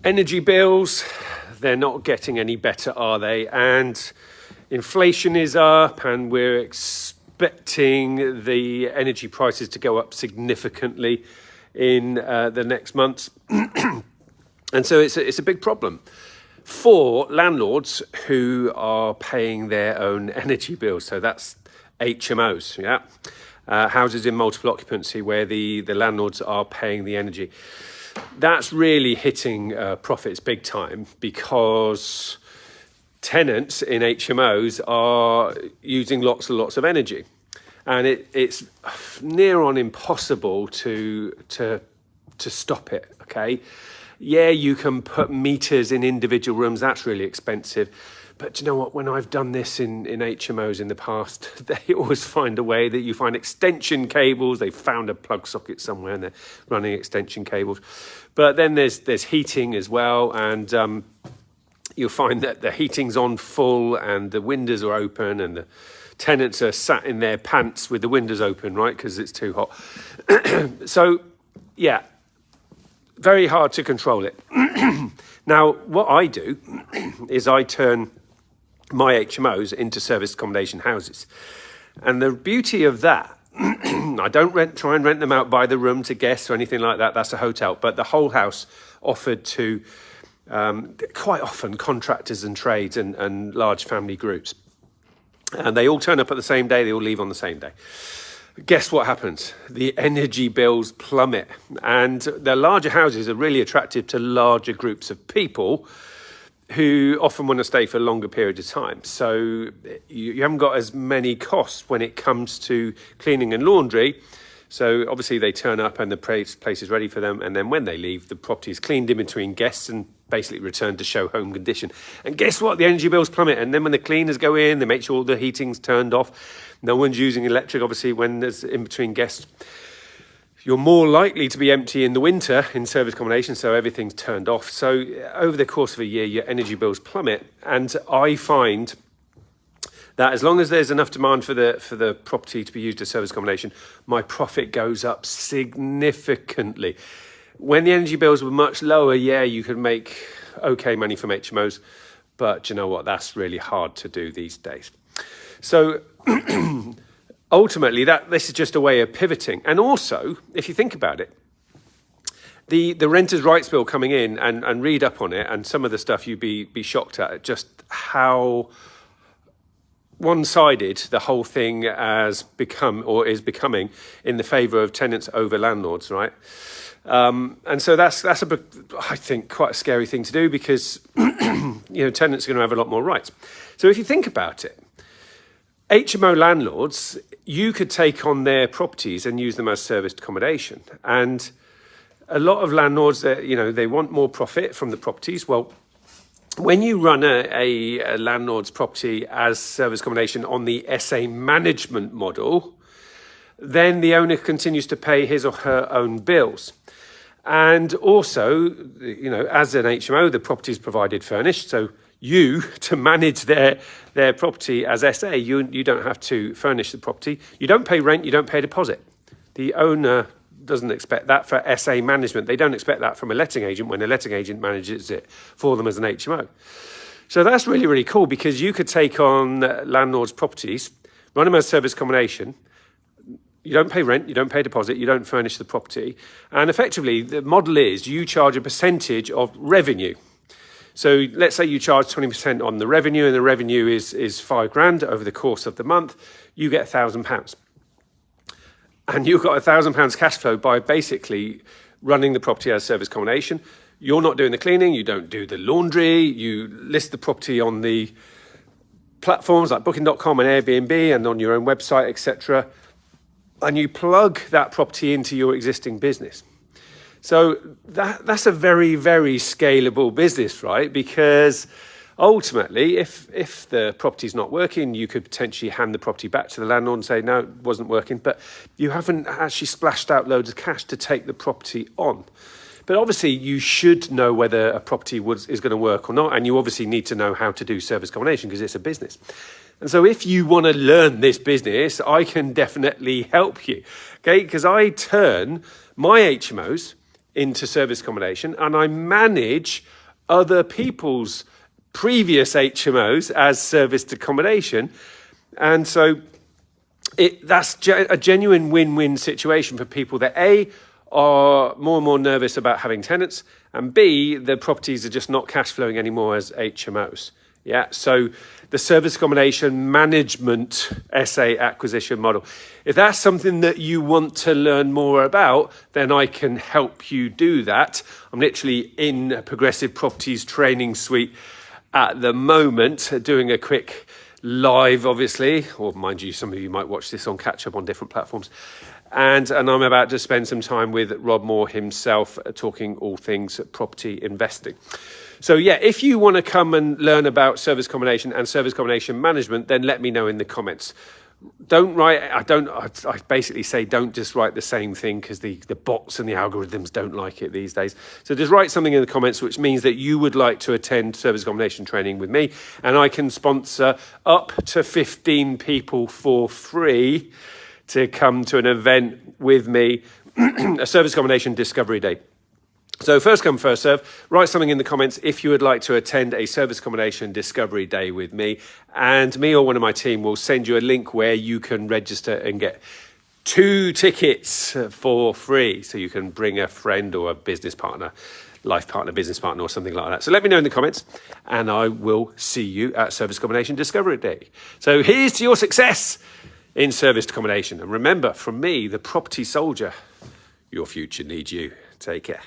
Energy bills, they're not getting any better, are they? And inflation is up, and we're expecting the energy prices to go up significantly in the next months. And so it's a big problem for landlords who are paying their own energy bills. So that's HMOs, yeah? Houses in multiple occupancy where the landlords are paying the energy. That's really hitting profits big time, because tenants in HMOs are using lots and lots of energy. And it's near on impossible to stop it, okay? Yeah, you can put meters in individual rooms, that's really expensive. But you know what, when I've done this in HMOs in the past, they always find a way that you find extension cables. They found a plug socket somewhere and they're running extension cables. But then there's heating as well, and you'll find that the heating's on full and the windows are open and the tenants are sat in their pants with the windows open, right, because it's too hot. So, yeah, very hard to control it. Now, what I do is I turn my HMOs into service accommodation houses. And the beauty of that, I don't try and rent them out by the room to guests or anything like that. That's a hotel. But the whole house offered to quite often contractors and trades and large family groups. And they all turn up at the same day. They all leave on the same day. Guess what happens? The energy bills plummet. And the larger houses are really attractive to larger groups of people who often want to stay for a longer period of time. So you haven't got as many costs when it comes to cleaning and laundry. So obviously they turn up and the place is ready for them. And then when they leave, the property is cleaned in between guests and basically returned to show home condition. And guess what? The energy bills plummet. And then when the cleaners go in, they make sure all the heating's turned off. No one's using electric, obviously, when there's in between guests. You're more likely to be empty in the winter in service accommodation, so everything's turned off. So over the course of a year, your energy bills plummet. And I find that as long as there's enough demand for the property to be used as service accommodation, my profit goes up significantly. When the energy bills were much lower, yeah, you could make okay money from HMOs, but you know what? That's really hard to do these days. So ultimately, this is just a way of pivoting. And also, if you think about it, the renters' rights bill coming in, and read up on it, and some of the stuff you'd be shocked at just how one-sided the whole thing has become or is becoming in the favour of tenants over landlords, right? And so that's I think quite a scary thing to do, because tenants are going to have a lot more rights. So if you think about it, HMO landlords, you could take on their properties and use them as serviced accommodation. And a lot of landlords, they want more profit from the properties. Well, when you run a landlord's property as service accommodation on the SA management model, then the owner continues to pay his or her own bills. And also, as an HMO, the property is provided furnished. So you, to manage their property as SA, you don't have to furnish the property. You don't pay rent, you don't pay a deposit. The owner doesn't expect that for SA management. They don't expect that from a letting agent when a letting agent manages it for them as an HMO. So that's really, really cool, because you could take on landlords' properties, run them as service accommodation. You don't pay rent, you don't pay a deposit, you don't furnish the property. And effectively, the model is you charge a percentage of revenue. So let's say you charge 20% on the revenue, and the revenue is £5,000 over the course of the month. You get £1,000. And you've got £1,000 cash flow by basically running the property as service accommodation. You're not doing the cleaning, you don't do the laundry, you list the property on the platforms like booking.com and Airbnb and on your own website, etc. And you plug that property into your existing business. So that's a very, very scalable business, right? Because ultimately, if the property's not working, you could potentially hand the property back to the landlord and say, no, it wasn't working, but you haven't actually splashed out loads of cash to take the property on. But obviously, you should know whether a property is going to work or not, and you obviously need to know how to do service accommodation because it's a business. And so if you want to learn this business, I can definitely help you, okay? Because I turn my HMOs into service accommodation, and I manage other people's previous HMOs as serviced accommodation. And so that's a genuine win-win situation for people that A, are more and more nervous about having tenants, and B, the properties are just not cash flowing anymore as HMOs. Yeah, so the service accommodation management SA acquisition model. If that's something that you want to learn more about, then I can help you do that. I'm literally in Progressive Properties training suite at the moment, doing a quick live, obviously, or mind you, some of you might watch this on catch up on different platforms. And I'm about to spend some time with Rob Moore himself, talking all things property investing. So yeah, if you want to come and learn about service accommodation and service accommodation management, then let me know in the comments. I basically say don't just write the same thing, because the bots and the algorithms don't like it these days. So just write something in the comments which means that you would like to attend service accommodation training with me, and I can sponsor up to 15 people for free to come to an event with me, a service accommodation discovery day. So first come, first serve. Write something in the comments if you would like to attend a service accommodation discovery day with me, and me or one of my team will send you a link where you can register and get 2 tickets for free, so you can bring a friend or a business partner, life partner, business partner, or something like that. So let me know in the comments, and I will see you at service accommodation discovery day. So here's to your success in serviced accommodation. And remember, from me, the property soldier, your future needs you. Take care.